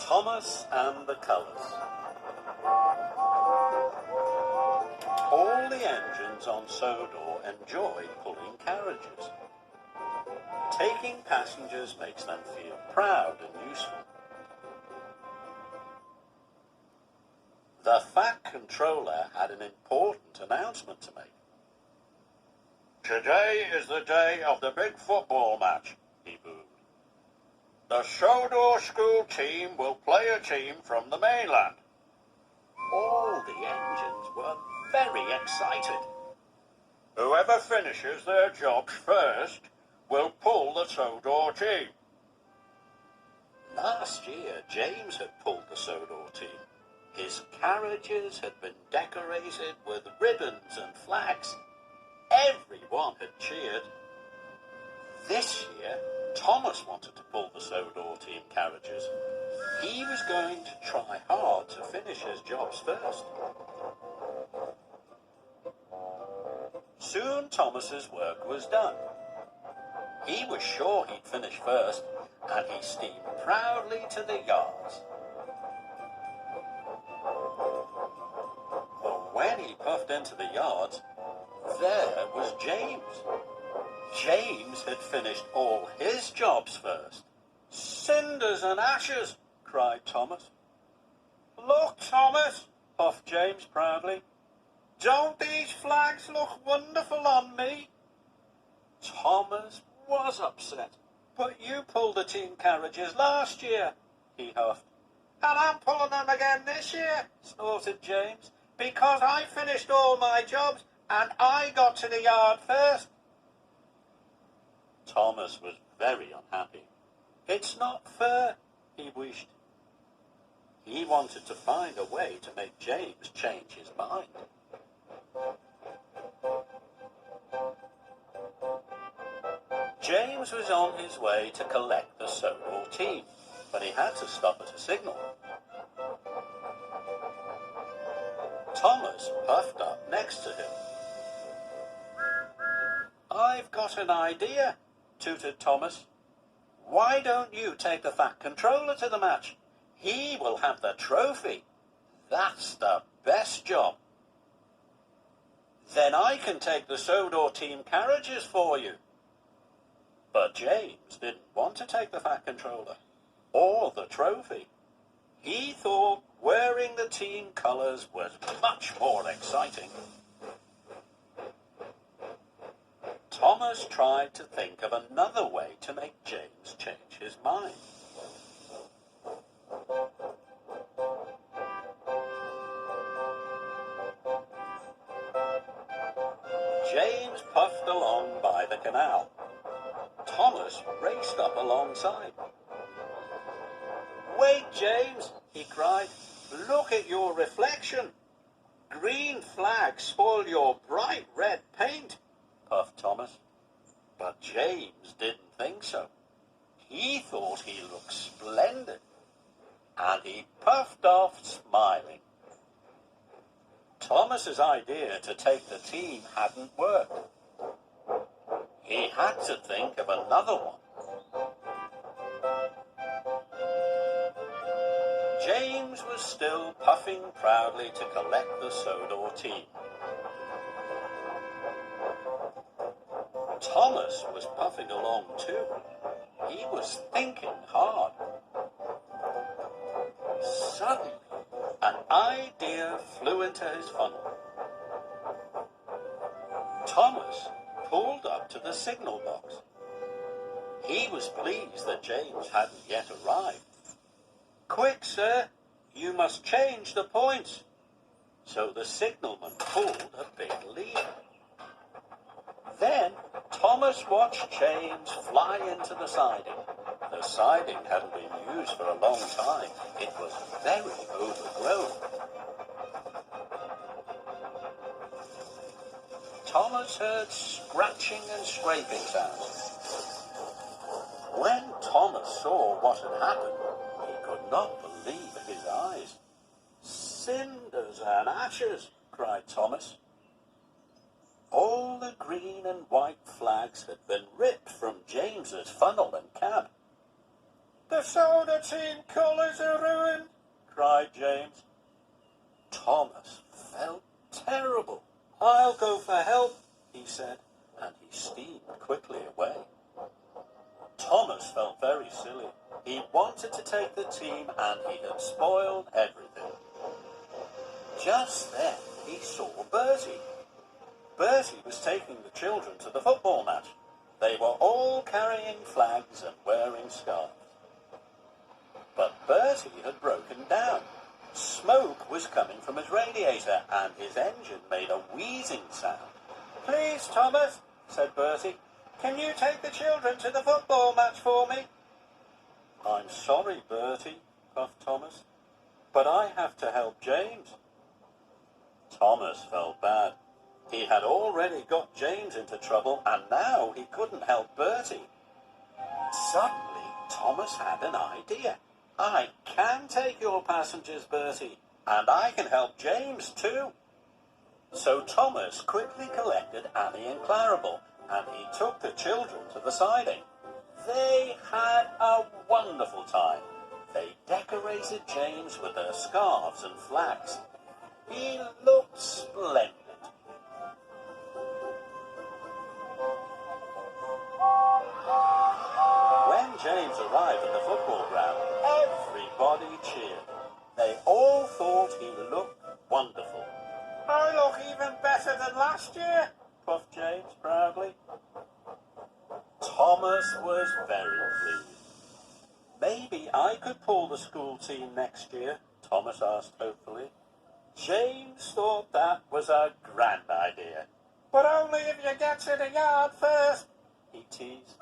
Thomas and the Colours. All the engines on Sodor enjoy pulling carriages. Taking passengers makes them feel proud and useful. The Fat Controller had an important announcement to make. "Today is the day of the big football match," he boomed. "The Sodor school team will play a team from the mainland." All the engines were very excited. "Whoever finishes their jobs first will pull the Sodor team." Last year, James had pulled the Sodor team. His carriages had been decorated with ribbons and flags. Everyone had cheered. This year, Thomas wanted to pull the Sodor team carriages. He was going to try hard to finish his jobs first. Soon Thomas's work was done. He was sure he'd finish first, and he steamed proudly to the yards. But when he puffed into the yards, there was James. James had finished all his jobs first. "Cinders and ashes!" cried Thomas. "Look, Thomas," puffed James proudly. "Don't these flags look wonderful on me?" Thomas was upset. "But you pulled the team carriages last year," he huffed. "And I'm pulling them again this year," snorted James, "because I finished all my jobs and I got to the yard first." Thomas was very unhappy. "It's not fair," he wished. He wanted to find a way to make James change his mind. James was on his way to collect the Sodor team, but he had to stop at a signal. Thomas puffed up next to him. "I've got an idea," tooted Thomas. "Why don't you take the Fat Controller to the match? He will have the trophy. That's the best job. Then I can take the Sodor team carriages for you." But James didn't want to take the Fat Controller or the trophy. He thought wearing the team colours was much more exciting. Thomas tried to think of another way to make James change his mind. James puffed along by the canal. Thomas raced up alongside. "Wait, James," he cried. "Look at your reflection. Green flags spoil your bright red paint," puffed Thomas. But James didn't think so. He thought he looked splendid, and he puffed off smiling. Thomas's idea to take the team hadn't worked. He had to think of another one. James was still puffing proudly to collect the Sodor team. Thomas was puffing along too. He was thinking hard. Suddenly, an idea flew into his funnel. Thomas pulled up to the signal box. He was pleased that James hadn't yet arrived. "Quick, sir, you must change the points." So the signalman pulled a big lever. Then Thomas watched James fly into the siding. The siding hadn't been used for a long time. It was very overgrown. Thomas heard scratching and scraping sounds. When Thomas saw what had happened, he could not believe his eyes. "Cinders and ashes!" cried Thomas. All the green and white flags had been ripped from James's funnel and cab. The soda team colours are ruined, cried James. Thomas felt terrible. I'll go for help, he said, and he steamed quickly away. Thomas felt very silly. He wanted to take the team and he had spoiled everything. Just then he saw Bertie. Bertie was taking the children to the football match. They were all carrying flags and wearing scarves. But Bertie had broken down. Smoke was coming from his radiator and his engine made a wheezing sound. Please, Thomas, said Bertie, can you take the children to the football match for me? I'm sorry, Bertie, puffed Thomas, but I have to help James. Thomas felt bad. He had already got James into trouble and now he couldn't help Bertie. Suddenly, Thomas had an idea. I can take your passengers, Bertie, and I can help James too. So Thomas quickly collected Annie and Clarabel, and he took the children to the siding. They had a wonderful time. They decorated James with their scarves and flags. He looked splendid. When James arrived at the football ground, everybody cheered. They all thought he looked wonderful. I look even better than last year, puffed James proudly. Thomas was very pleased. Maybe I could pull the school team next year, Thomas asked hopefully. James thought that was a grand idea. But only if you get to the yard first, he teased.